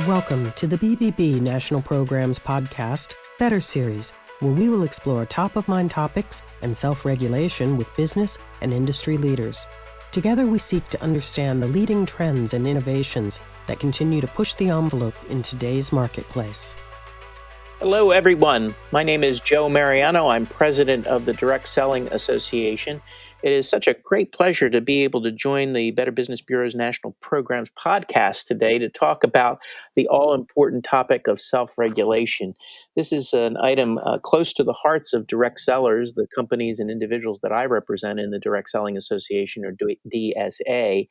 Welcome to the BBB National Programs podcast, Better Series, where we will explore top-of-mind topics and self-regulation with business and industry leaders. Together we seek to understand the leading trends and innovations that continue to push the envelope in today's marketplace. Hello, everyone. My name is Joe Mariano. I'm president of the Direct Selling Association. It is such a great pleasure to be able to join the Better Business Bureau's National Programs podcast today to talk about the all-important topic of self-regulation. This is an item close to the hearts of direct sellers, the companies and individuals that I represent in the Direct Selling Association, or DSA,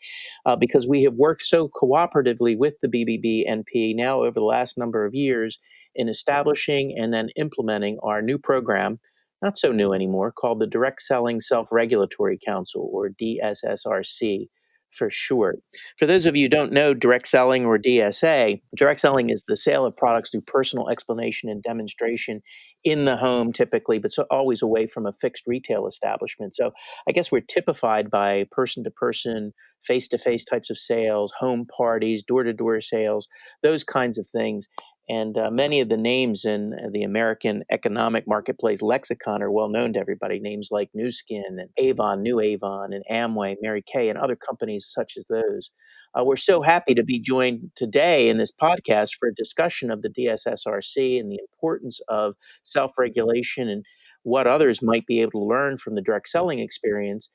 because we have worked so cooperatively with the BBB-NP now over the last number of years in establishing and then implementing our new program, not so new anymore, called the Direct Selling Self-Regulatory Council, or DSSRC for short. For those of you who don't know direct selling or DSA, direct selling is the sale of products through personal explanation and demonstration in the home typically, but so always away from a fixed retail establishment. So I guess we're typified by person-to-person, face-to-face types of sales, home parties, door-to-door sales, those kinds of things. And many of the names in the American economic marketplace lexicon are well known to everybody. Names like Nu Skin and Avon, New Avon, and Amway, Mary Kay, and other companies such as those. We're so happy to be joined today in this podcast for a discussion of the DSSRC and the importance of self-regulation and what others might be able to learn from the direct selling experience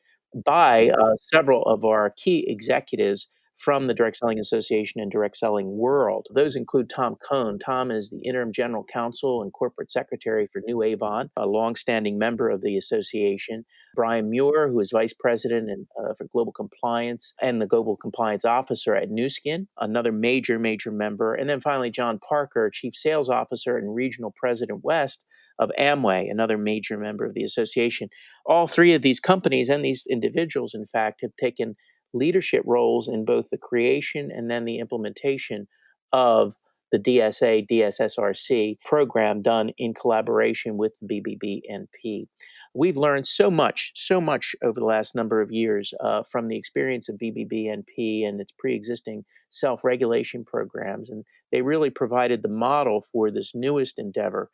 by several of our key executives from the Direct Selling Association and direct selling world. Those include Tom Cohn. Tom is the Interim General Counsel and Corporate Secretary for New Avon, a longstanding member of the association. Brian Muir, who is Vice President for Global Compliance and the Global Compliance Officer at Nu Skin, another major member. And then finally, John Parker, Chief Sales Officer and Regional President West of Amway, another major member of the association. All three of these companies and these individuals, in fact, have taken leadership roles in both the creation and then the implementation of the DSSRC program done in collaboration with the BBB-NP. We've learned so much over the last number of years from the experience of BBB-NP and its pre-existing self-regulation programs, and they really provided the model for this newest endeavor,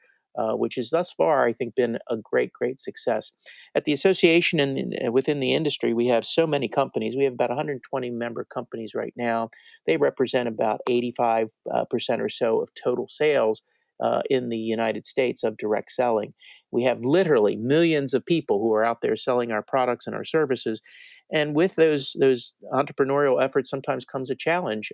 which has thus far, I think, been a great success. At the association and within the industry, we have so many companies. We have about 120 member companies right now. They represent about 85% or so of total sales in the United States of direct selling. We have literally millions of people who are out there selling our products and our services. And with those entrepreneurial efforts sometimes comes a challenge,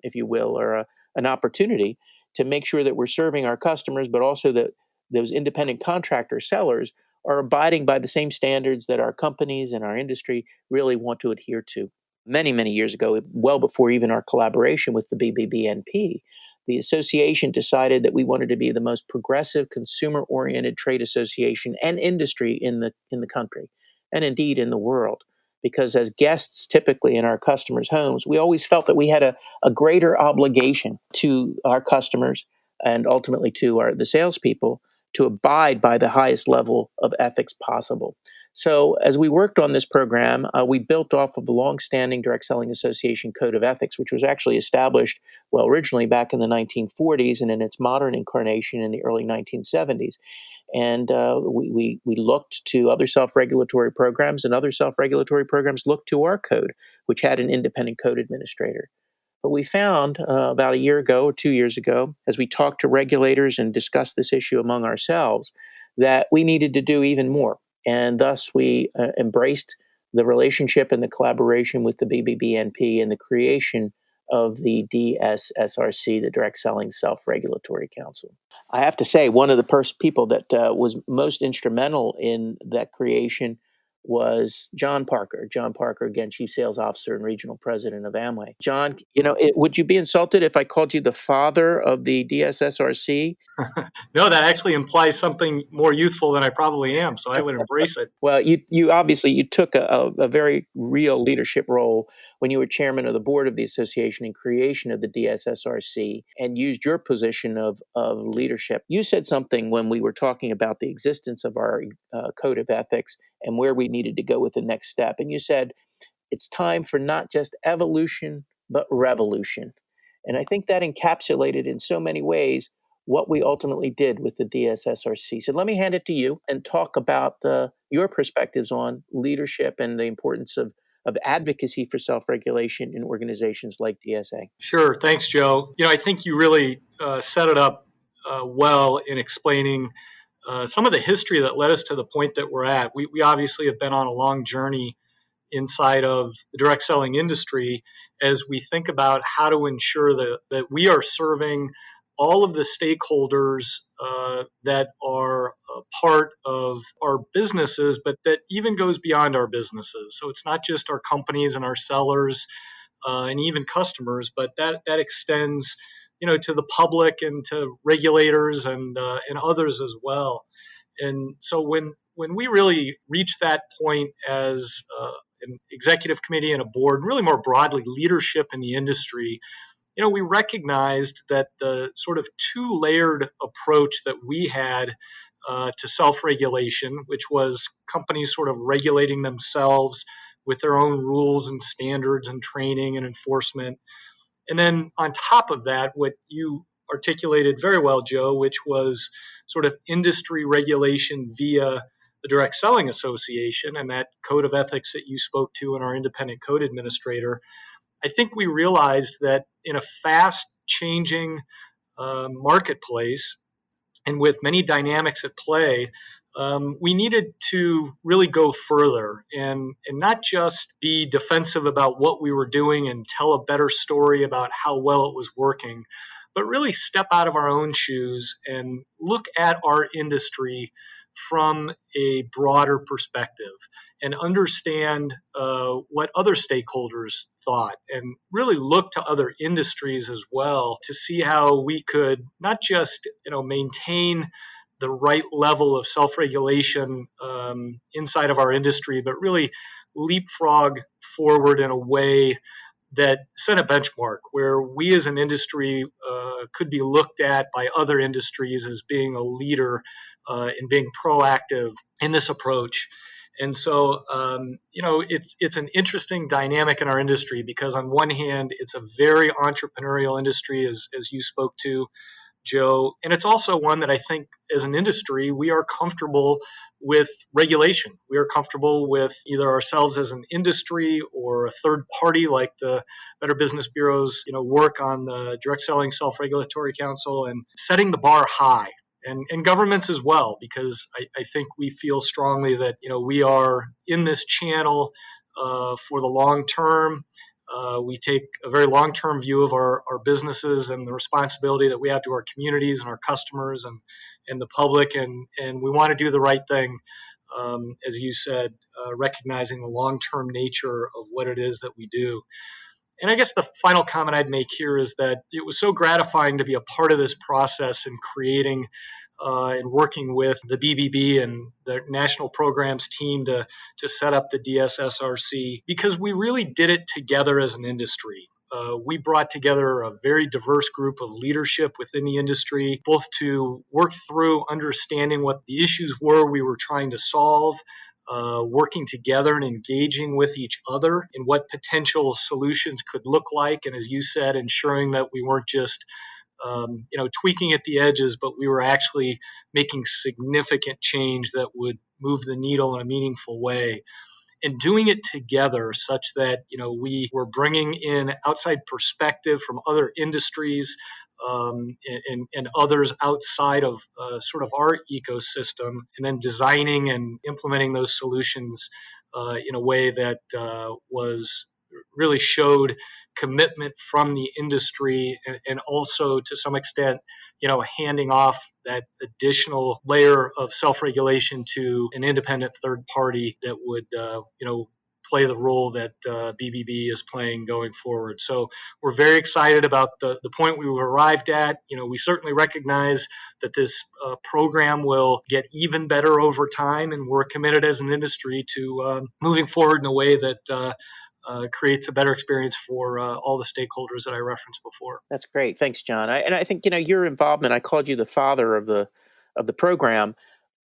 if you will, or an opportunity to make sure that we're serving our customers, but also that those independent contractor sellers are abiding by the same standards that our companies and our industry really want to adhere to. Many years ago, well before even our collaboration with the BBB-NP, the association decided that we wanted to be the most progressive, consumer-oriented trade association and industry in the country, and indeed in the world. Because as guests typically in our customers' homes, we always felt that we had a greater obligation to our customers and ultimately to the salespeople to abide by the highest level of ethics possible. So as we worked on this program, we built off of the longstanding Direct Selling Association Code of Ethics, which was actually established, originally back in the 1940s and in its modern incarnation in the early 1970s. And we looked to other self-regulatory programs, and other self-regulatory programs looked to our code, which had an independent code administrator. But we found about a year ago or 2 years ago, as we talked to regulators and discussed this issue among ourselves, that we needed to do even more. And thus we embraced the relationship and the collaboration with the BBB-NP and the creation of the DSSRC, the Direct Selling Self-Regulatory Council. I have to say, one of the people that was most instrumental in that creation was John Parker. John Parker, again, Chief Sales Officer and Regional President of Amway. John, would you be insulted if I called you the father of the DSSRC? No, that actually implies something more youthful than I probably am, so I would embrace it. Well, you obviously took a very real leadership role when you were chairman of the board of the association in creation of the DSSRC and used your position of leadership. You said something when we were talking about the existence of our code of ethics and where we needed to go with the next step. And you said, it's time for not just evolution, but revolution. And I think that encapsulated in so many ways what we ultimately did with the DSSRC. So let me hand it to you and talk about your perspectives on leadership and the importance of advocacy for self-regulation in organizations like DSA. Sure. Thanks, Joe. I think you really set it up well in explaining some of the history that led us to the point that we're at. We obviously have been on a long journey inside of the direct selling industry as we think about how to ensure that we are serving all of the stakeholders that are a part of our businesses, but that even goes beyond our businesses. So it's not just our companies and our sellers and even customers, but that extends, to the public and to regulators and others as well. And so when we really reach that point as an executive committee and a board, really more broadly leadership in the industry, we recognized that the sort of two-layered approach that we had to self-regulation, which was companies sort of regulating themselves with their own rules and standards and training and enforcement. And then on top of that, what you articulated very well, Joe, which was sort of industry regulation via the Direct Selling Association and that code of ethics that you spoke to in our independent code administrator. I think we realized that in a fast changing marketplace and with many dynamics at play, we needed to really go further and not just be defensive about what we were doing and tell a better story about how well it was working, but really step out of our own shoes and look at our industry from a broader perspective and understand what other stakeholders thought and really look to other industries as well to see how we could not just maintain the right level of self-regulation inside of our industry, but really leapfrog forward in a way that set a benchmark where we as an industry could be looked at by other industries as being a leader in being proactive in this approach. And so, it's an interesting dynamic in our industry because on one hand, it's a very entrepreneurial industry, as you spoke to, Joe. And it's also one that I think as an industry, we are comfortable with regulation. We are comfortable with either ourselves as an industry or a third party like the Better Business Bureau's work on the Direct Selling Self-Regulatory Council and setting the bar high. And governments as well, because I think we feel strongly that we are in this channel for the long term. We take a very long-term view of our businesses and the responsibility that we have to our communities and our customers and the public, and we want to do the right thing, as you said, recognizing the long-term nature of what it is that we do. And I guess the final comment I'd make here is that it was so gratifying to be a part of this process in creating and working with the BBB and the national programs team to set up the DSSRC, because we really did it together as an industry. We brought together a very diverse group of leadership within the industry, both to work through understanding what the issues were we were trying to solve, working together and engaging with each other in what potential solutions could look like. And as you said, ensuring that we weren't just tweaking at the edges, but we were actually making significant change that would move the needle in a meaningful way. And doing it together such that, we were bringing in outside perspective from other industries and others outside of sort of our ecosystem, and then designing and implementing those solutions in a way that was really showed commitment from the industry and also to some extent, handing off that additional layer of self-regulation to an independent third party that would, play the role that BBB is playing going forward. So we're very excited about the point we've arrived at. We certainly recognize that this program will get even better over time, and we're committed as an industry to moving forward in a way that creates a better experience for all the stakeholders that I referenced before. That's great. Thanks, John. And I think, your involvement, I called you the father of the program,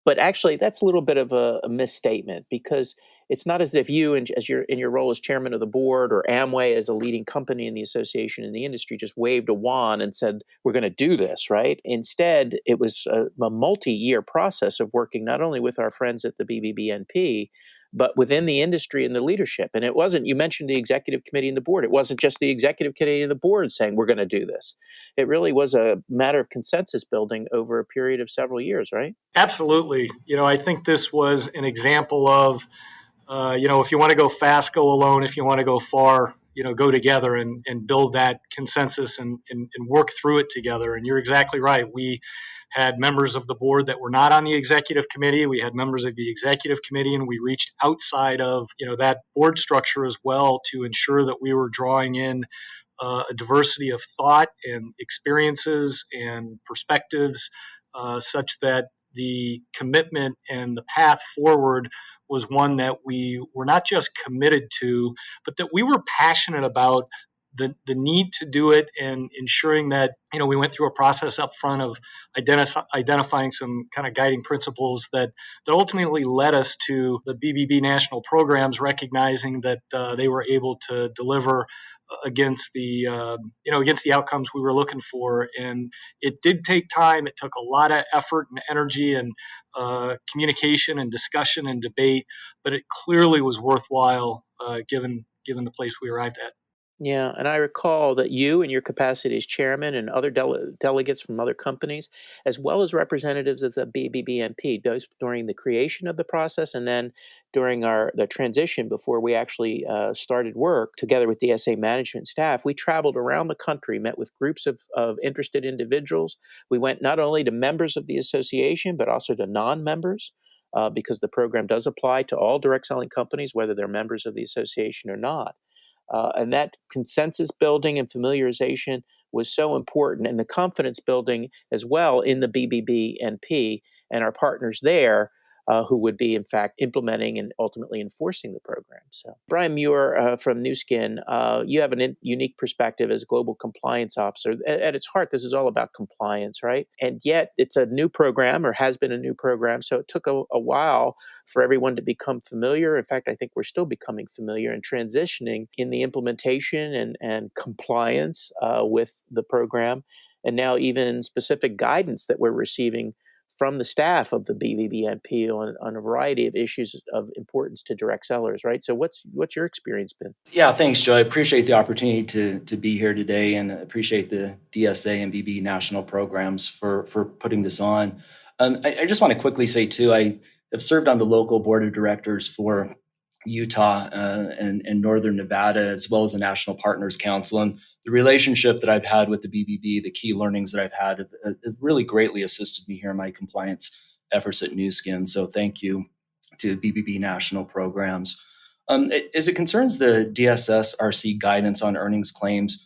but actually that's a little bit of a misstatement, because it's not as if you, and as you're in your role as chairman of the board, or Amway as a leading company in the association in the industry, just waved a wand and said, we're going to do this, right? Instead, it was a multi-year process of working not only with our friends at the BBBNP, but within the industry and the leadership. And it wasn't, you mentioned the executive committee and the board. It wasn't just the executive committee and the board saying, we're going to do this. It really was a matter of consensus building over a period of several years, right? Absolutely. I think this was an example of, if you want to go fast, go alone. If you want to go far, go together and build that consensus and work through it together. And you're exactly right. We had members of the board that were not on the executive committee. We had members of the executive committee, and we reached outside of that board structure as well to ensure that we were drawing in a diversity of thought and experiences and perspectives, such that the commitment and the path forward was one that we were not just committed to, but that we were passionate about the need to do it, and ensuring that we went through a process up front of identifying some kind of guiding principles that ultimately led us to the BBB national programs, recognizing that they were able to deliver against the against the outcomes we were looking for. And it did take time. It took a lot of effort and energy and communication and discussion and debate, but it clearly was worthwhile given the place we arrived at. Yeah, and I recall that you, in your capacity as chairman, and other delegates from other companies, as well as representatives of the BBBNP, during the creation of the process, and then during the transition before we actually started work together with DSA management staff, we traveled around the country, met with groups of interested individuals. We went not only to members of the association, but also to non-members, because the program does apply to all direct selling companies, whether they're members of the association or not. And that consensus building and familiarization was so important, and the confidence building as well in the BBBNP and our partners there, who would be, in fact, implementing and ultimately enforcing the program. So, Brian Muir from New Skin, you have a unique perspective as global compliance officer. At its heart, this is all about compliance, right? And yet, it's a new program, or has been a new program, so it took a while for everyone to become familiar. In fact, I think we're still becoming familiar and transitioning in the implementation and compliance with the program, and now even specific guidance that we're receiving from the staff of the BBBNP on a variety of issues of importance to direct sellers, right? So what's your experience been? Yeah, thanks, Joe. I appreciate the opportunity to be here today, and appreciate the DSA and BB national programs for putting this on. I just want to quickly say, too, I have served on the local board of directors for Utah and Northern Nevada, as well as the National Partners Council. And the relationship that I've had with the BBB, the key learnings that I've had, have really greatly assisted me here in my compliance efforts at New Skin. So thank you to BBB national programs. As it concerns the DSSRC guidance on earnings claims,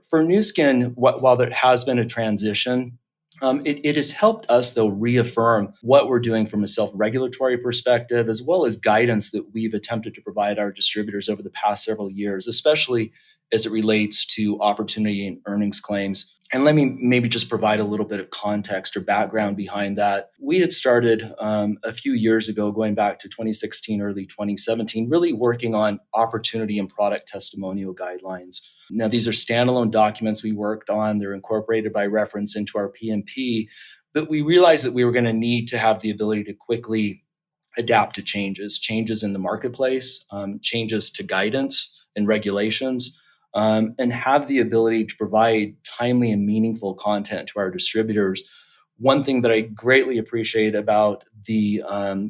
for New Skin, while there has been a transition, it has helped us, though, reaffirm what we're doing from a self-regulatory perspective, as well as guidance that we've attempted to provide our distributors over the past several years, especially as it relates to opportunity and earnings claims. And let me maybe just provide a little bit of context or background behind that. We had started a few years ago, going back to 2016, early 2017, really working on opportunity and product testimonial guidelines. Now, these are standalone documents we worked on. They're incorporated by reference into our PMP, but we realized that we were going to need to have the ability to quickly adapt to changes in the marketplace, changes to guidance and regulations, and have the ability to provide timely and meaningful content to our distributors. One thing that I greatly appreciate about the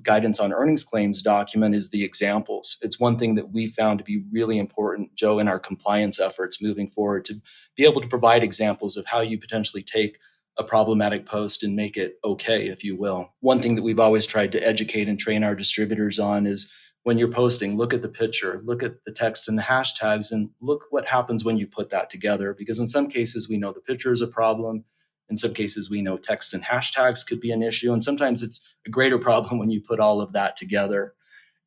guidance on earnings claims document is the examples. It's one thing that we found to be really important, Joe, in our compliance efforts moving forward, to be able to provide examples of how you potentially take a problematic post and make it okay, if you will. One thing that we've always tried to educate and train our distributors on is, when you're posting, look at the picture, look at the text and the hashtags, and look what happens when you put that together. Because in some cases, we know the picture is a problem. In some cases, we know text and hashtags could be an issue. And sometimes it's a greater problem when you put all of that together.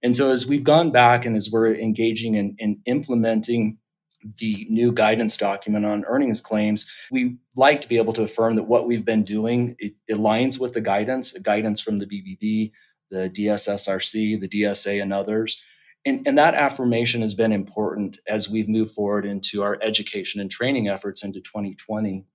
And so as we've gone back and as we're engaging in implementing the new guidance document on earnings claims, we like to be able to affirm that what we've been doing, it aligns with the guidance from the BBB, the DSSRC, the DSA, and others. And that affirmation has been important as we've moved forward into our education and training efforts into 2020.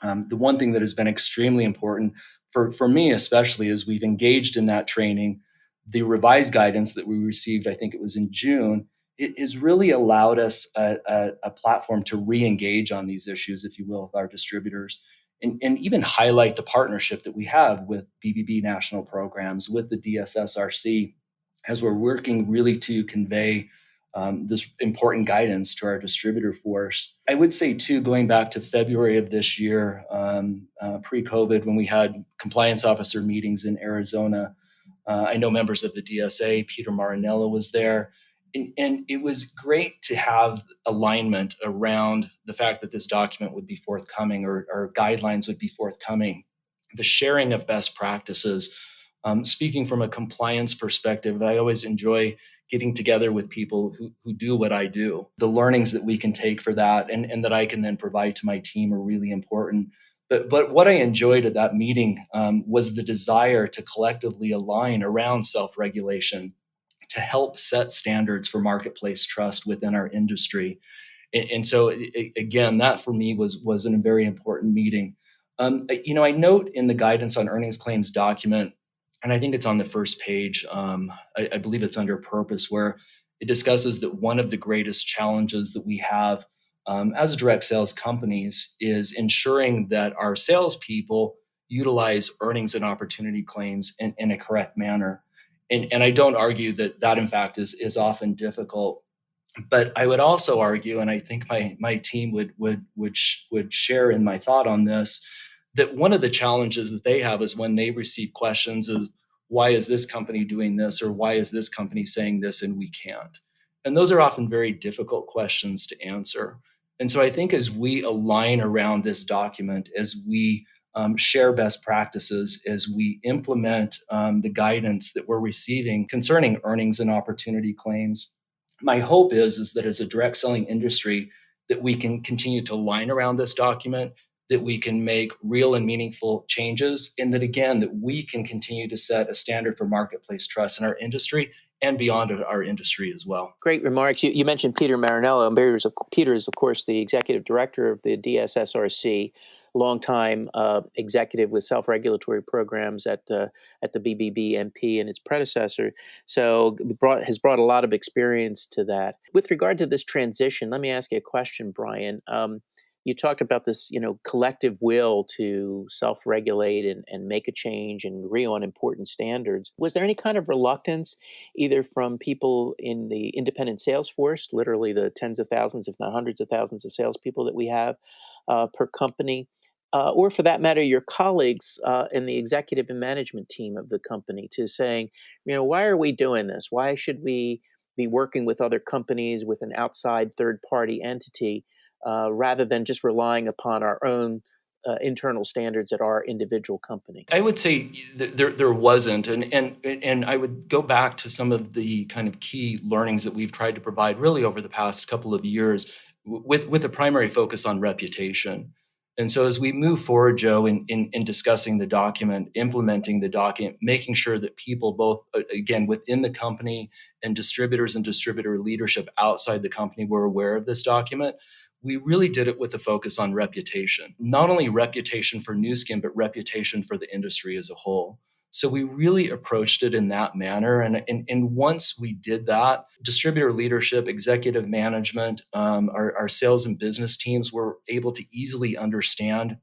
The one thing that has been extremely important for me, especially, as we've engaged in that training, the revised guidance that we received, I think it was in June, it has really allowed us a platform to re-engage on these issues, if you will, with our distributors, and even highlight the partnership that we have with BBB national programs, with the DSSRC, as we're working really to convey this important guidance to our distributor force. I would say, too, going back to February of this year, pre-COVID, when we had compliance officer meetings in Arizona, I know members of the DSA, Peter Mariano was there, and it was great to have alignment around the fact that this document would be forthcoming, or guidelines would be forthcoming, the sharing of best practices. Speaking from a compliance perspective, I always enjoy getting together with people who do what I do. The learnings that we can take for that, and that I can then provide to my team, are really important. But what I enjoyed at that meeting was the desire to collectively align around self-regulation to help set standards for marketplace trust within our industry. And so, again, that for me was a very important meeting. I note in the guidance on earnings claims document, and I think it's on the first page, I believe it's under purpose, where it discusses that one of the greatest challenges that we have as direct sales companies is ensuring that our salespeople utilize earnings and opportunity claims in a correct manner. And I don't argue that in fact is often difficult, but I would also argue, and I think my team would share in my thought on this, that one of the challenges that they have is when they receive questions is, why is this company doing this, or why is this company saying this and we can't? And those are often very difficult questions to answer. And so I think as we align around this document, as we share best practices, as we implement the guidance that we're receiving concerning earnings and opportunity claims, my hope is that as a direct selling industry, that we can continue to align around this document, that we can make real and meaningful changes, and that, again, that we can continue to set a standard for marketplace trust in our industry and beyond our industry as well. Great remarks. You mentioned Peter Marinello. Peter is, of course, the executive director of the DSSRC, longtime executive with self-regulatory programs at the BBB-MP and its predecessor. So has brought a lot of experience to that. With regard to this transition, let me ask you a question, Brian. You talked about this, collective will to self-regulate and make a change and agree on important standards. Was there any kind of reluctance, either from people in the independent sales force, literally the tens of thousands, if not hundreds of thousands of salespeople that we have per company, or for that matter, your colleagues in the executive and management team of the company, to saying, why are we doing this? Why should we be working with other companies, with an outside third-party entity, rather than just relying upon our own internal standards at our individual company? I would say there wasn't, and I would go back to some of the kind of key learnings that we've tried to provide really over the past couple of years, with a primary focus on reputation. And so as we move forward, Joe, in discussing the document, implementing the document, making sure that people both, again, within the company and distributors and distributor leadership outside the company were aware of this document, we really did it with a focus on reputation, not only reputation for Nu Skin, but reputation for the industry as a whole. So we really approached it in that manner. And once we did that, distributor leadership, executive management, our sales and business teams were able to easily understand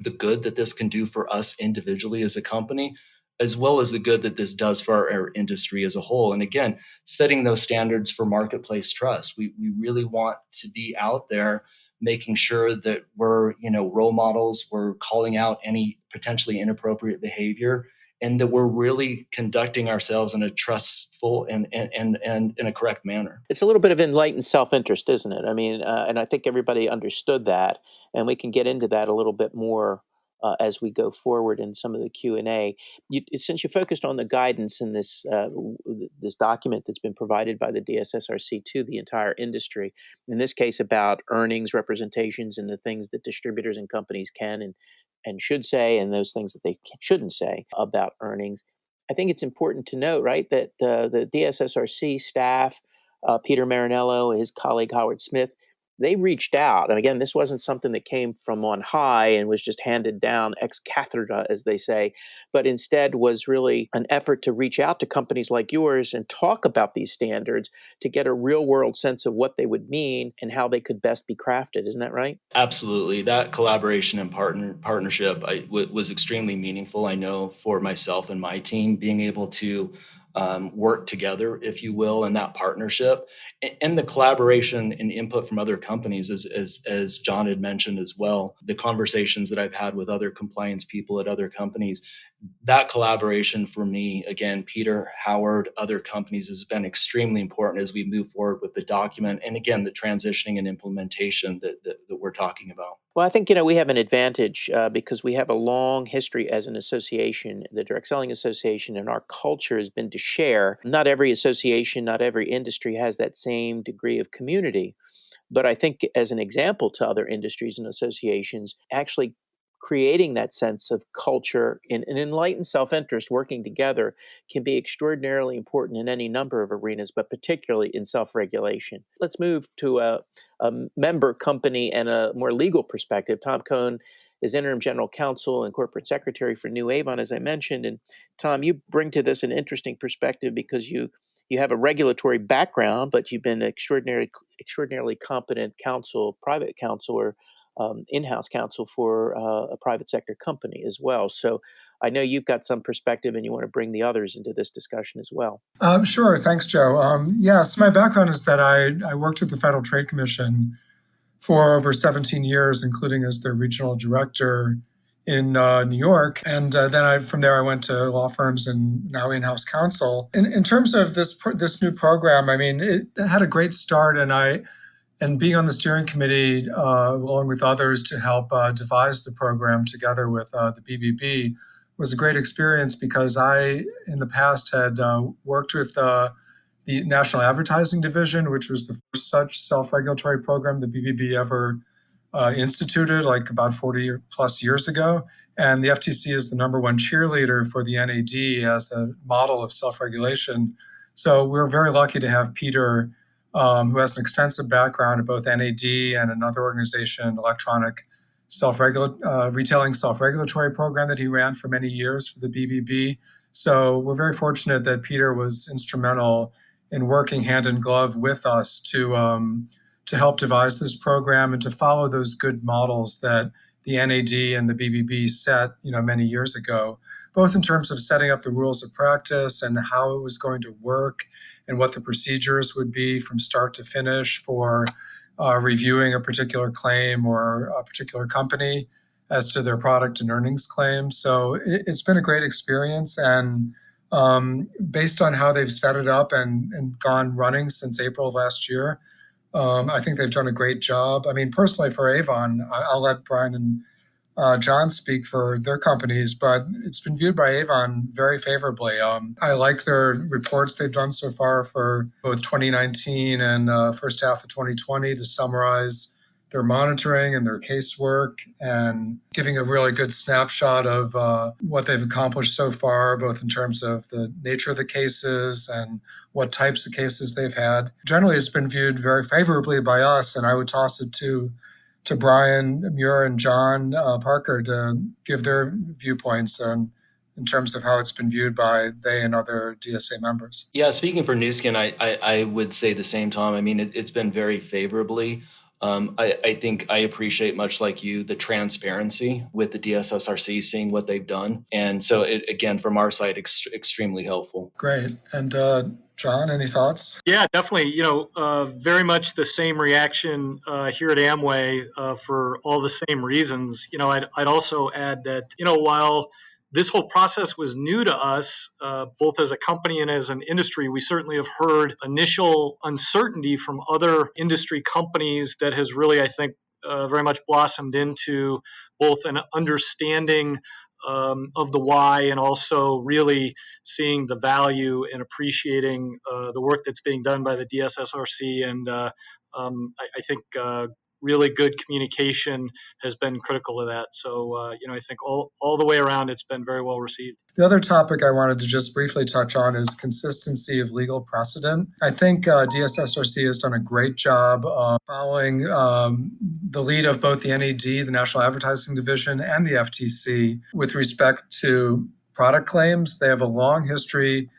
the good that this can do for us individually as a company, as well as the good that this does for our industry as a whole. And again, setting those standards for marketplace trust. We really want to be out there making sure that we're, role models, we're calling out any potentially inappropriate behavior, and that we're really conducting ourselves in a trustful and in a correct manner. It's a little bit of enlightened self-interest, isn't it? I mean, and I think everybody understood that, and we can get into that a little bit more as we go forward in some of the Q&A. Since you focused on the guidance in this document that's been provided by the DSSRC to the entire industry, in this case about earnings representations and the things that distributors and companies can and should say, and those things that they shouldn't say about earnings, I think it's important to note, right, that the DSSRC staff Peter Marinello, his colleague Howard Smith, they reached out. And again, this wasn't something that came from on high and was just handed down ex cathedra, as they say, but instead was really an effort to reach out to companies like yours and talk about these standards to get a real world sense of what they would mean and how they could best be crafted. Isn't that right? Absolutely. That collaboration and partnership was extremely meaningful. I know for myself and my team, being able to work together, if you will, in that partnership and the collaboration and input from other companies, as John had mentioned as well, the conversations that I've had with other compliance people at other companies, that collaboration for me, again, Peter, Howard, other companies has been extremely important as we move forward with the document. And again, the transitioning and implementation that we're talking about. Well, I think, we have an advantage because we have a long history as an association, the Direct Selling Association, and our culture has been to share. Not every association, not every industry has that same degree of community. But I think as an example to other industries and associations, actually creating that sense of culture and enlightened self-interest working together can be extraordinarily important in any number of arenas, but particularly in self-regulation. Let's move to a member company and a more legal perspective. Tom Cohn is Interim General Counsel and Corporate Secretary for New Avon, as I mentioned. And Tom, you bring to this an interesting perspective because you have a regulatory background, but you've been extraordinarily competent counsel, private counsel, or in-house counsel for a private sector company as well. So I know you've got some perspective and you want to bring the others into this discussion as well. Sure. Thanks, Joe. Yes, my background is that I worked at the Federal Trade Commission for over 17 years, including as the regional director in New York. And then from there, I went to law firms and now in-house counsel. In terms of this new program, I mean, it had a great start, and being on the steering committee, along with others to help devise the program together with the BBB was a great experience because I, in the past, had worked with the National Advertising Division, which was the first such self-regulatory program the BBB ever instituted, like about 40 plus years ago. And the FTC is the number one cheerleader for the NAD as a model of self-regulation. So we're very lucky to have Peter, who has an extensive background in both NAD and another organization, electronic retailing self-regulatory program that he ran for many years for the BBB. So we're very fortunate that Peter was instrumental in working hand in glove with us to help devise this program and to follow those good models that the NAD and the BBB set, many years ago, both in terms of setting up the rules of practice and how it was going to work and what the procedures would be from start to finish for reviewing a particular claim or a particular company as to their product and earnings claims. So it's been a great experience. And based on how they've set it up and gone running since April of last year, I think they've done a great job. I mean, personally for Avon, I'll let Brian and John speak for their companies, but it's been viewed by Avon very favorably. I like their reports they've done so far for both 2019 and first half of 2020 to summarize their monitoring and their casework and giving a really good snapshot of what they've accomplished so far, both in terms of the nature of the cases and what types of cases they've had. Generally, it's been viewed very favorably by us, and I would toss it to Brian, Muir, and John Parker to give their viewpoints in terms of how it's been viewed by they and other DSA members. Yeah, speaking for Nu Skin, I would say the same, Tom. I mean, it's been very favorably. I think I appreciate, much like you, the transparency with the DSSRC, seeing what they've done. And so, again, from our side, extremely helpful. Great. And John, any thoughts? Yeah, definitely. Very much the same reaction here at Amway for all the same reasons. I'd also add that, while this whole process was new to us, both as a company and as an industry, we certainly have heard initial uncertainty from other industry companies that has really, I think, very much blossomed into both an understanding of the why and also really seeing the value and appreciating the work that's being done by the DSSRC. And I think really good communication has been critical to that. So, I think all the way around, it's been very well received. The other topic I wanted to just briefly touch on is consistency of legal precedent. I think DSSRC has done a great job following the lead of both the NAD, the National Advertising Division, and the FTC with respect to product claims. They have a long history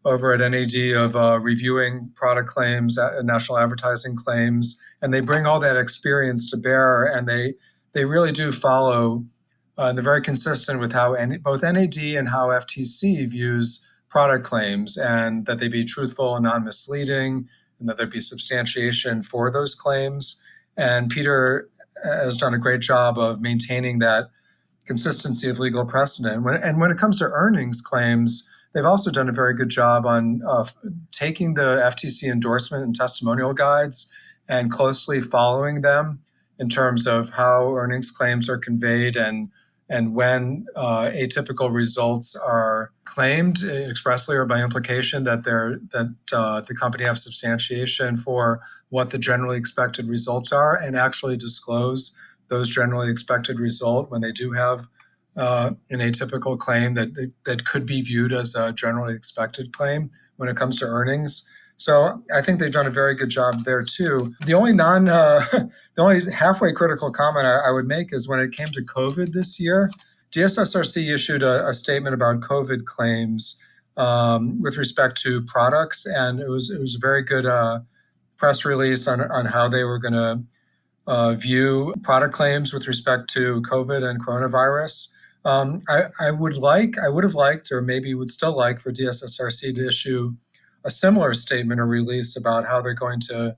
over at NAD of reviewing product claims, national advertising claims, and they bring all that experience to bear, and they really do follow, and they're very consistent with how both NAD and how FTC views product claims, and that they be truthful and non-misleading, and that there be substantiation for those claims. And Peter has done a great job of maintaining that consistency of legal precedent. When it comes to earnings claims, they've also done a very good job on taking the FTC endorsement and testimonial guides and closely following them in terms of how earnings claims are conveyed and when atypical results are claimed expressly or by implication that the company have substantiation for what the generally expected results are, and actually disclose those generally expected result when they do have an atypical claim that could be viewed as a generally expected claim when it comes to earnings. So I think they've done a very good job there too. The only the only halfway critical comment I would make is when it came to COVID this year, DSSRC issued a statement about COVID claims with respect to products, and it was a very good press release on how they were going to view product claims with respect to COVID and coronavirus. I would have liked, or maybe would still like, for DSSRC to issue a similar statement or release about how they're going to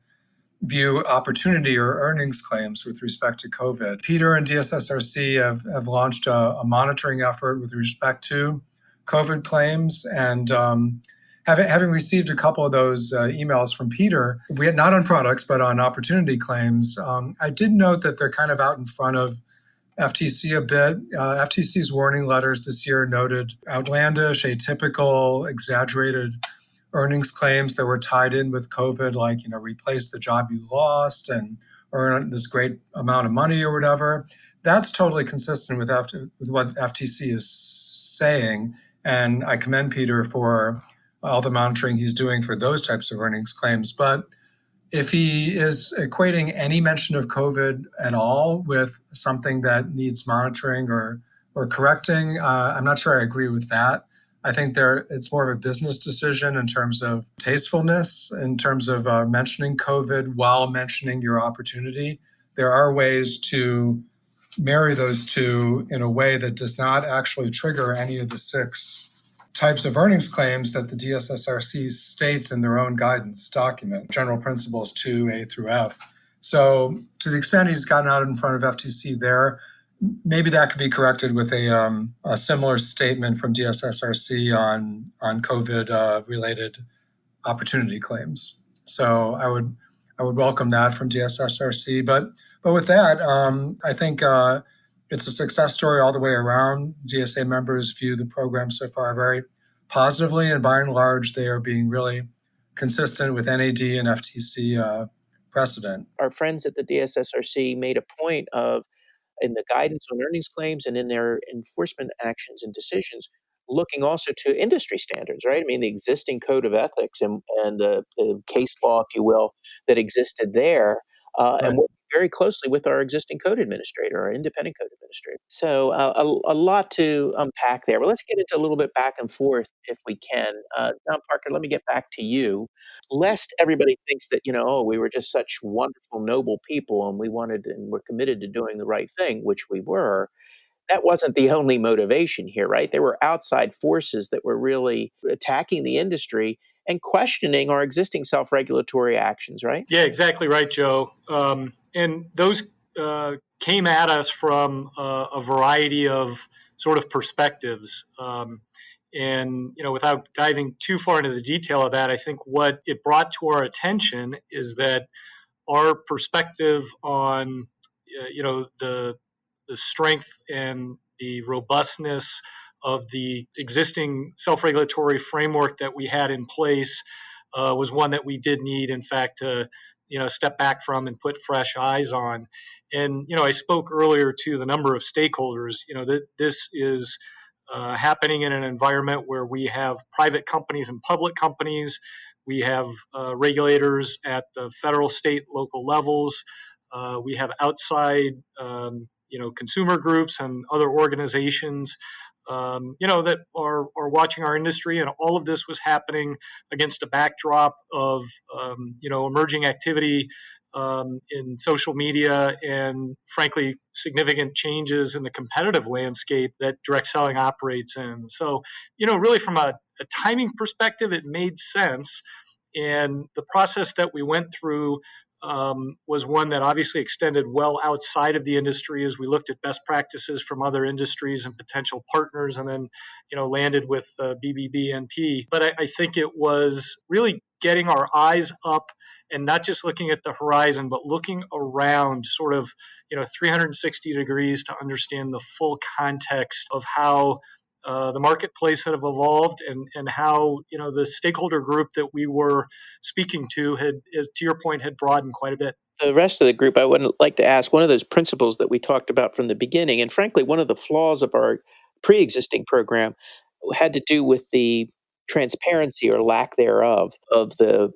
view opportunity or earnings claims with respect to COVID. Peter and DSSRC have launched a monitoring effort with respect to COVID claims, and having received a couple of those emails from Peter, we had not on products, but on opportunity claims. I did note that they're kind of out in front of FTC a bit. FTC's warning letters this year noted outlandish, atypical, exaggerated earnings claims that were tied in with COVID, like, replace the job you lost and earn this great amount of money or whatever. That's totally consistent with what FTC is saying. And I commend Peter for all the monitoring he's doing for those types of earnings claims. But if he is equating any mention of COVID at all with something that needs monitoring or correcting, I'm not sure I agree with that. I think it's more of a business decision in terms of tastefulness, in terms of mentioning COVID while mentioning your opportunity. There are ways to marry those two in a way that does not actually trigger any of the 6 types of earnings claims that the DSSRC states in their own guidance document, General Principles 2A through F. So to the extent he's gotten out in front of FTC there, maybe that could be corrected with a similar statement from DSSRC on COVID-related opportunity claims. So I would welcome that from DSSRC. But with that, I think it's a success story all the way around. DSA members view the program so far very positively, and by and large, they are being really consistent with NAD and FTC precedent. Our friends at the DSSRC made a point of, in the guidance on earnings claims and in their enforcement actions and decisions, looking also to industry standards, right? I mean, the existing code of ethics and the case law, if you will, that existed there, and working very closely with our existing code administrator, our independent code administrator. So a lot to unpack there. But let's get into a little bit back and forth if we can. Now, Parker, let me get back to you. Lest everybody thinks that, we were just such wonderful, noble people and we wanted and were committed to doing the right thing, which we were. That wasn't the only motivation here, right? There were outside forces that were really attacking the industry and questioning our existing self-regulatory actions, right? Yeah, exactly right, Joe. And those came at us from a variety of sort of perspectives. And, without diving too far into the detail of that, I think what it brought to our attention is that our perspective on, the strength and the robustness of the existing self-regulatory framework that we had in place was one that we did need, in fact, to step back from and put fresh eyes on. And I spoke earlier to the number of stakeholders. That this is happening in an environment where we have private companies and public companies. We have regulators at the federal, state, local levels. We have outside, consumer groups and other organizations, that are watching our industry. And all of this was happening against a backdrop of, emerging activity in social media and, frankly, significant changes in the competitive landscape that direct selling operates in. So, really from a timing perspective, it made sense. And the process that we went through was one that obviously extended well outside of the industry as we looked at best practices from other industries and potential partners, and then, landed with BBBNP. But I think it was really getting our eyes up and not just looking at the horizon, but looking around sort of, 360 degrees to understand the full context of how the marketplace had evolved, and how the stakeholder group that we were speaking to had, as to your point, had broadened quite a bit. The rest of the group, I would like to ask one of those principles that we talked about from the beginning, and frankly, one of the flaws of our pre-existing program had to do with the transparency or lack thereof of the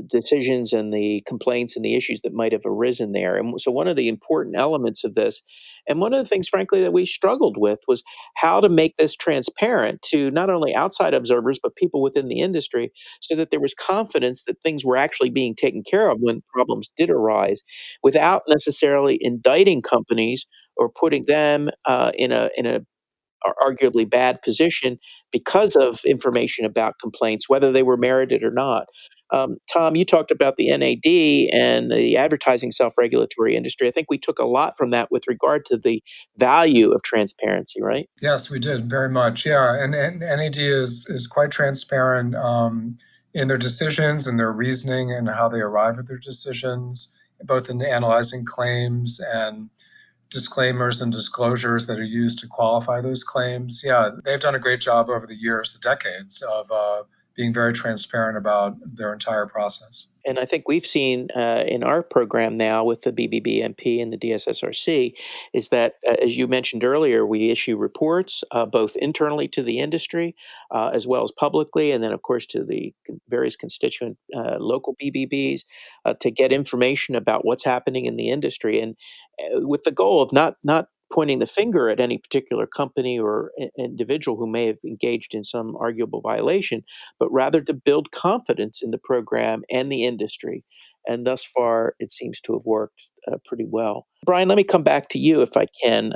decisions and the complaints and the issues that might have arisen there. And so, one of the important elements of this, and one of the things, frankly, that we struggled with was how to make this transparent to not only outside observers, but people within the industry, so that there was confidence that things were actually being taken care of when problems did arise, without necessarily indicting companies or putting them in a arguably bad position because of information about complaints, whether they were merited or not. Tom, you talked about the NAD and the advertising self-regulatory industry. I think we took a lot from that with regard to the value of transparency, right? Yes, we did very much. Yeah, and NAD is quite transparent in their decisions and their reasoning and how they arrive at their decisions, both in analyzing claims and disclaimers and disclosures that are used to qualify those claims. Yeah, they've done a great job over the years, the decades, of being very transparent about their entire process. And I think we've seen in our program now with the BBBMP and the DSSRC is that, as you mentioned earlier, we issue reports both internally to the industry as well as publicly, and then, of course, to the various constituent local BBBs to get information about what's happening in the industry, and with the goal of not pointing the finger at any particular company or individual who may have engaged in some arguable violation, but rather to build confidence in the program and the industry. And thus far, it seems to have worked pretty well. Brian, let me come back to you if I can.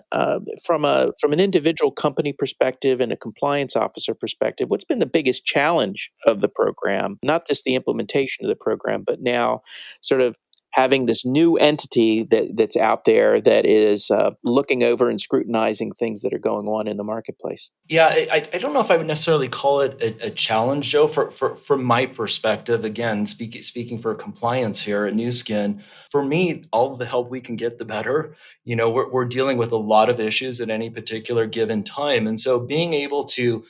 From an individual company perspective and a compliance officer perspective, what's been the biggest challenge of the program? Not just the implementation of the program, but now sort of having this new entity that's out there that is looking over and scrutinizing things that are going on in the marketplace. Yeah, I don't know if I would necessarily call it a challenge, Joe. From my perspective, again, speaking for compliance here at New Skin, for me, all of the help we can get, the better. We're dealing with a lot of issues at any particular given time, and so being able to,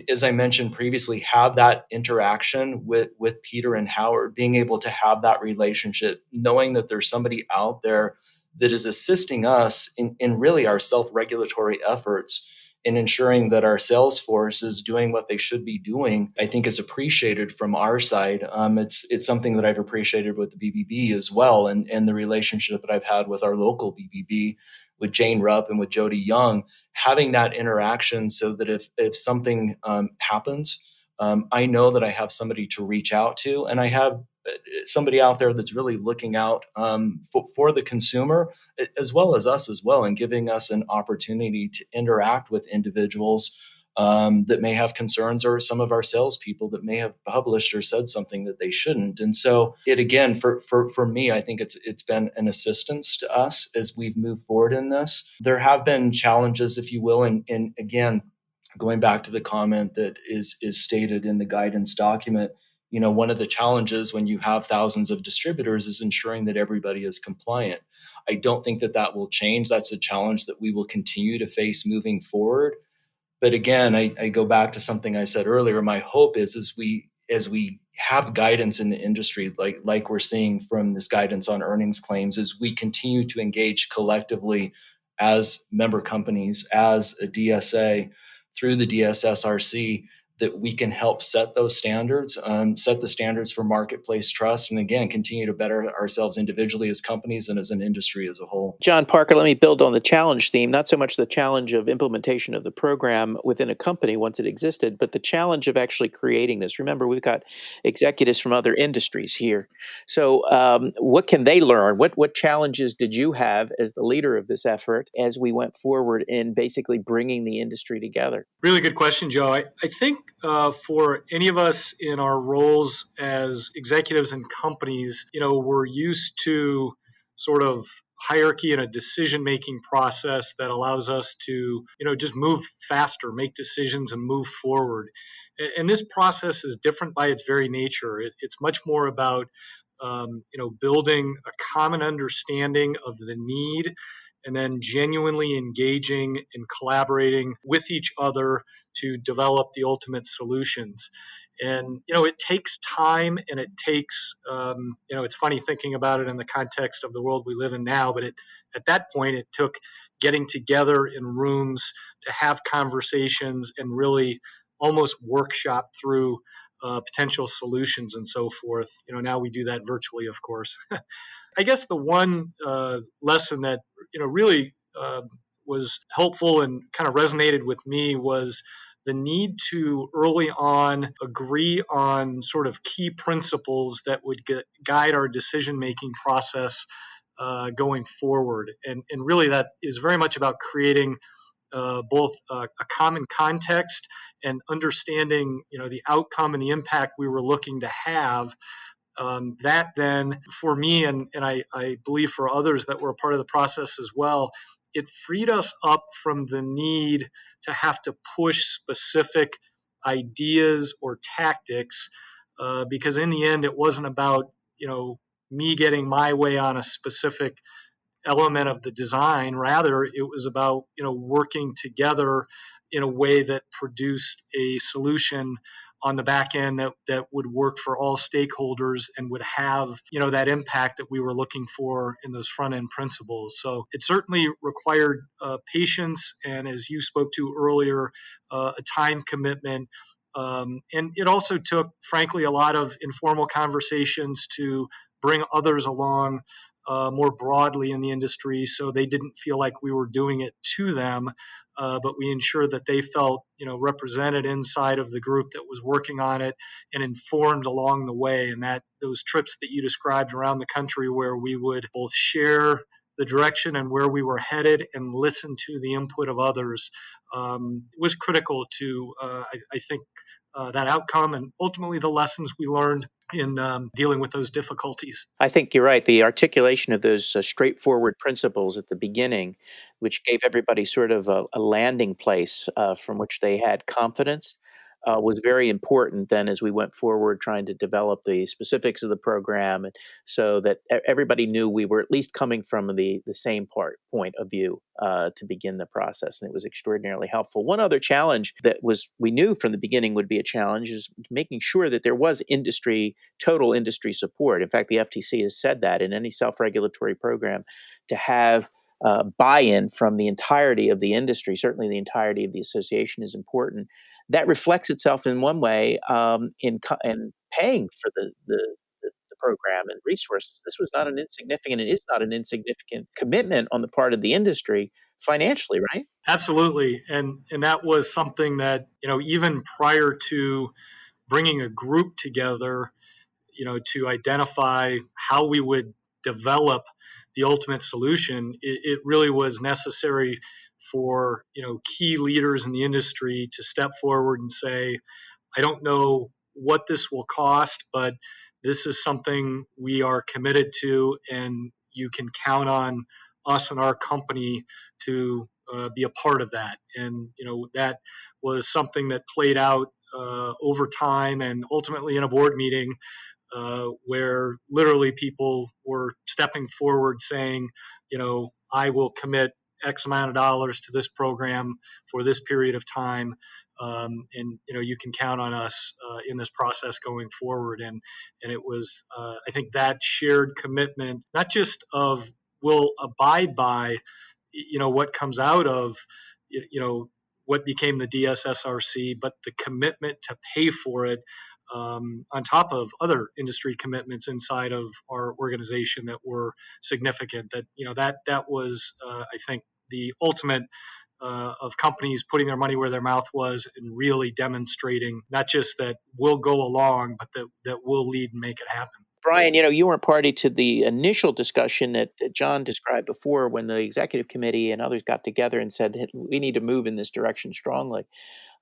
as I mentioned previously, have that interaction with Peter and Howard, being able to have that relationship, knowing that there's somebody out there that is assisting us in really our self-regulatory efforts, in ensuring that our sales force is doing what they should be doing, I think is appreciated from our side. It's something that I've appreciated with the BBB as well, and the relationship that I've had with our local BBB, with Jane Rupp and with Jody Young, having that interaction so that if something happens, I know that I have somebody to reach out to, and I have somebody out there that's really looking out for the consumer as well as us as well, and giving us an opportunity to interact with individuals that may have concerns, or some of our salespeople that may have published or said something that they shouldn't. And so it, again, for me, I think it's been an assistance to us as we've moved forward in this. There have been challenges, if you will, and again, going back to the comment that is stated in the guidance document, one of the challenges when you have thousands of distributors is ensuring that everybody is compliant. I don't think that will change. That's a challenge that we will continue to face moving forward. But again, I go back to something I said earlier. My hope is we as we have guidance in the industry, like we're seeing from this guidance on earnings claims, is we continue to engage collectively as member companies, as a DSA, through the DSSRC, that we can help set those standards, set the standards for marketplace trust, and again, continue to better ourselves individually as companies and as an industry as a whole. John Parker, let me build on the challenge theme, not so much the challenge of implementation of the program within a company once it existed, but the challenge of actually creating this. Remember, we've got executives from other industries here. So what can they learn? What challenges did you have as the leader of this effort as we went forward in basically bringing the industry together? Really good question, Joe. I think for any of us in our roles as executives and companies, we're used to sort of hierarchy and a decision-making process that allows us to, just move faster, make decisions, and move forward. And this process is different by its very nature. It's much more about, building a common understanding of the need, and then genuinely engaging and collaborating with each other to develop the ultimate solutions. And, it takes time, and it takes, it's funny thinking about it in the context of the world we live in now, but at that point, it took getting together in rooms to have conversations and really almost workshop through potential solutions and so forth. Now we do that virtually, of course. I guess the one lesson that really was helpful and kind of resonated with me was the need to early on agree on sort of key principles that would guide our decision-making process going forward. And really that is very much about creating both a common context and understanding, the outcome and the impact we were looking to have. That then, for me, and I believe for others that were a part of the process as well, it freed us up from the need to have to push specific ideas or tactics, because in the end, it wasn't about me getting my way on a specific element of the design. Rather, it was about working together in a way that produced a solution on the back end that would work for all stakeholders and would have that impact that we were looking for in those front end principles. So it certainly required patience, and as you spoke to earlier, a time commitment. And it also took, frankly, a lot of informal conversations to bring others along more broadly in the industry, so they didn't feel like we were doing it to them, but we ensured that they felt represented inside of the group that was working on it and informed along the way. And that those trips that you described around the country, where we would both share the direction and where we were headed and listen to the input of others, was critical to, I think, that outcome and ultimately the lessons we learned in dealing with those difficulties. I think you're right. The articulation of those straightforward principles at the beginning, which gave everybody sort of a landing place from which they had confidence, was very important then as we went forward trying to develop the specifics of the program, so that everybody knew we were at least coming from the same point of view to begin the process. And it was extraordinarily helpful. One other challenge that we knew from the beginning would be a challenge is making sure that there was total industry support. In fact, the FTC has said that in any self-regulatory program, to have buy-in from the entirety of the industry, certainly the entirety of the association, is important. That reflects itself in one way in paying for the program and resources. This was not an insignificant, and is not an insignificant commitment on the part of the industry financially, right? Absolutely, and that was something that even prior to bringing a group together, to identify how we would develop the ultimate solution, it really was necessary for key leaders in the industry to step forward and say, I don't know what this will cost, but this is something we are committed to, and you can count on us and our company to be a part of that. And that was something that played out over time, and ultimately in a board meeting where literally people were stepping forward saying, I will commit X amount of dollars to this program for this period of time. And you can count on us in this process going forward. And it was, I think, that shared commitment, not just of we'll abide by, what comes out of, what became the DSSRC, but the commitment to pay for it, on top of other industry commitments inside of our organization that were significant. That was, I think, the ultimate of companies putting their money where their mouth was and really demonstrating not just that we'll go along, but that we'll lead and make it happen. Brian, you weren't party to the initial discussion that John described before when the executive committee and others got together and said, "Hey, we need to move in this direction strongly."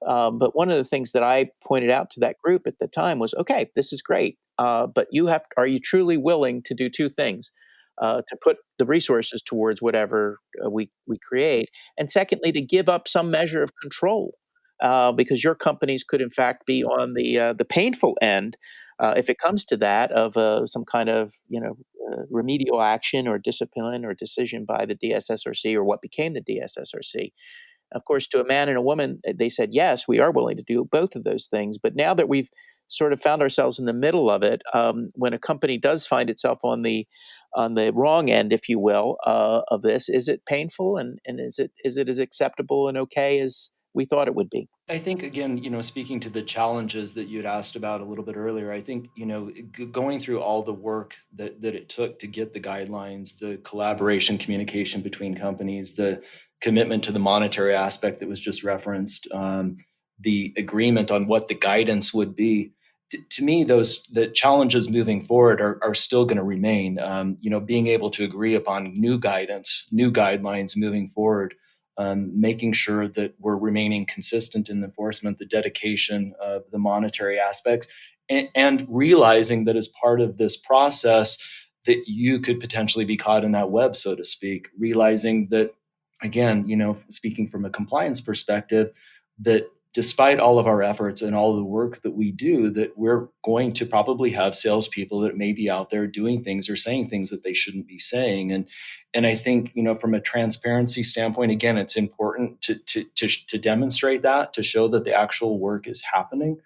But one of the things that I pointed out to that group at the time was, okay, this is great, but are you truly willing to do two things? To put the resources towards whatever we create, and secondly, to give up some measure of control, because your companies could in fact be on the painful end if it comes to that of some kind of remedial action or discipline or decision by the DSSRC or what became the DSSRC. Of course, to a man and a woman, they said, yes, we are willing to do both of those things. But now that we've sort of found ourselves in the middle of it, when a company does find itself on the wrong end, if you will, of this, is it painful and is it as acceptable and okay as we thought it would be? I think, again, speaking to the challenges that you had asked about a little bit earlier, I think, going through all the work that it took to get the guidelines, the collaboration, communication between companies, the commitment to the monetary aspect that was just referenced, the agreement on what the guidance would be. To me, the challenges moving forward are still going to remain. Being able to agree upon new guidance, new guidelines moving forward, making sure that we're remaining consistent in enforcement, the dedication of the monetary aspects, and realizing that as part of this process that you could potentially be caught in that web, so to speak, realizing that, again, speaking from a compliance perspective, that despite all of our efforts and all the work that we do, that we're going to probably have salespeople that may be out there doing things or saying things that they shouldn't be saying. And I think, from a transparency standpoint, again, it's important to demonstrate that, to show that the actual work is happening.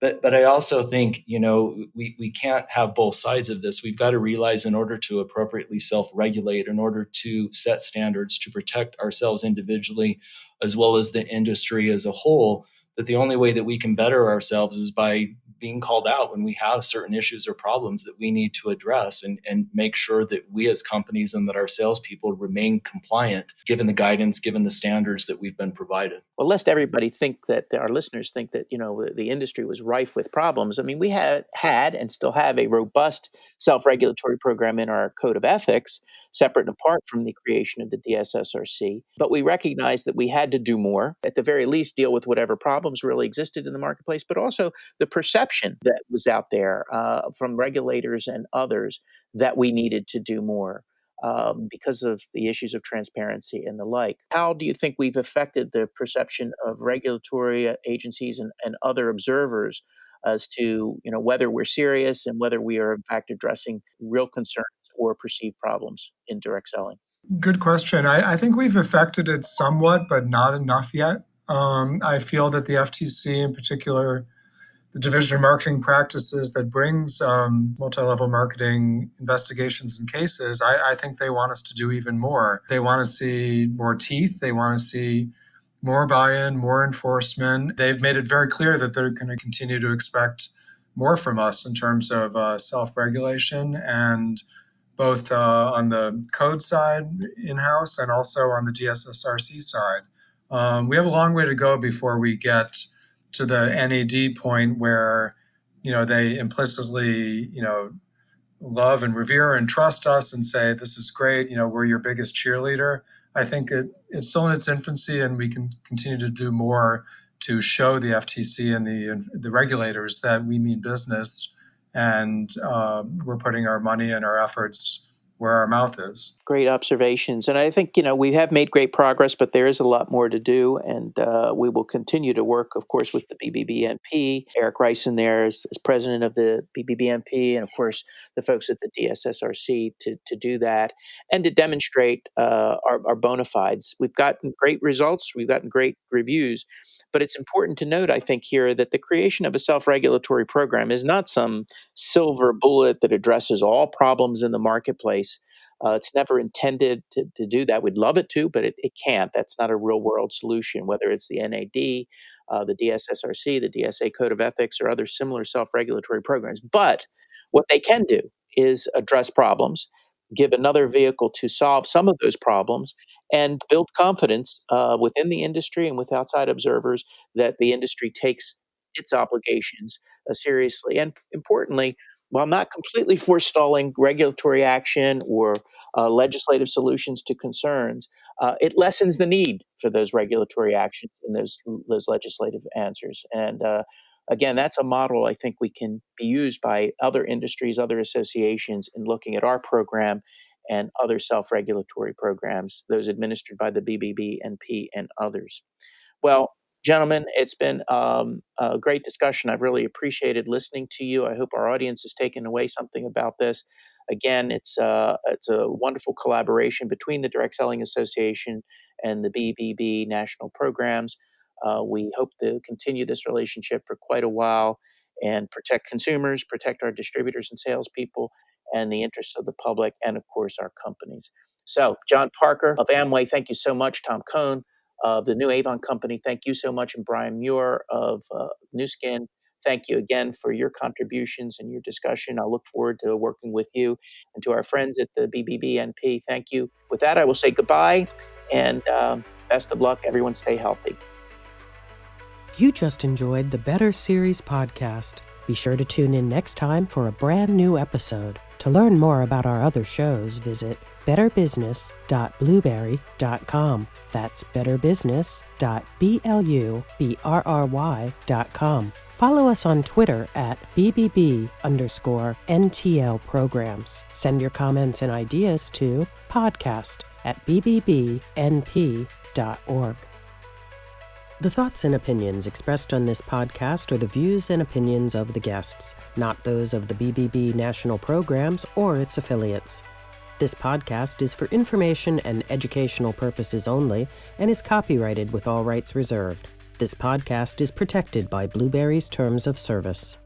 But I also think, we can't have both sides of this. We've got to realize, in order to appropriately self-regulate, in order to set standards to protect ourselves individually, as well as the industry as a whole, that the only way that we can better ourselves is by being called out when we have certain issues or problems that we need to address, and make sure that we as companies and that our salespeople remain compliant, given the guidance, given the standards that we've been provided. Well, lest everybody think that our listeners think that, the industry was rife with problems. I mean, we had and still have a robust self-regulatory program in our code of ethics, separate and apart from the creation of the DSSRC. But we recognized that we had to do more, at the very least, deal with whatever problems really existed in the marketplace, but also the perception that was out there from regulators and others that we needed to do more. Because of the issues of transparency and the like. How do you think we've affected the perception of regulatory agencies and other observers as to whether we're serious and whether we are in fact addressing real concerns or perceived problems in direct selling? Good question. I think we've affected it somewhat, but not enough yet. I feel that the FTC in particular, the Division of Marketing Practices that brings multi-level marketing investigations and cases, I think they want us to do even more. They want to see more teeth. They want to see more buy-in, more enforcement. They've made it very clear that they're going to continue to expect more from us in terms of self-regulation, and both on the code side in-house and also on the DSSRC side. We have a long way to go before we get to the NAD point where, they implicitly, love and revere and trust us and say, this is great, we're your biggest cheerleader. I think it's still in its infancy, and we can continue to do more to show the FTC and the regulators that we mean business, and we're putting our money and our efforts where our mouth is. Great observations. And I think, we have made great progress, but there is a lot more to do. And we will continue to work, of course, with the BBBNP. Eric Ryson there is president of the BBBNP, and of course, the folks at the DSSRC to do that and to demonstrate our bona fides. We've gotten great results. We've gotten great reviews. But it's important to note, I think, here that the creation of a self-regulatory program is not some silver bullet that addresses all problems in the marketplace. It's never intended to do that. We'd love it to, but it can't. That's not a real world solution, whether it's the NAD, the DSSRC, the DSA Code of Ethics, or other similar self-regulatory programs. But what they can do is address problems, give another vehicle to solve some of those problems, and build confidence within the industry and with outside observers that the industry takes its obligations seriously. And importantly, while not completely forestalling regulatory action or legislative solutions to concerns, it lessens the need for those regulatory actions and those legislative answers. And again, that's a model I think we can be used by other industries, other associations in looking at our program and other self-regulatory programs, those administered by the BBBNP and others. Well, gentlemen, it's been a great discussion. I've really appreciated listening to you. I hope our audience has taken away something about this. Again, it's a wonderful collaboration between the Direct Selling Association and the BBB national programs. We hope to continue this relationship for quite a while and protect consumers, protect our distributors and salespeople, and the interests of the public, and of course, our companies. So, John Parker of Amway, thank you so much. Tom Cohn of the new Avon company, thank you so much. And Brian Muir of New Skin, thank you again for your contributions and your discussion. I look forward to working with you. And to our friends at the BBBNP, thank you. With that, I will say goodbye and best of luck. Everyone stay healthy. You just enjoyed the Better Series podcast. Be sure to tune in next time for a brand new episode. To learn more about our other shows, visit betterbusiness.blueberry.com. That's betterbusiness.blueberry.com. Follow us on Twitter at BBB_NTL programs. Send your comments and ideas to podcast@bbbnp.org. The thoughts and opinions expressed on this podcast are the views and opinions of the guests, not those of the BBB national programs or its affiliates. This podcast is for information and educational purposes only and is copyrighted with all rights reserved. This podcast is protected by Blueberry's Terms of Service.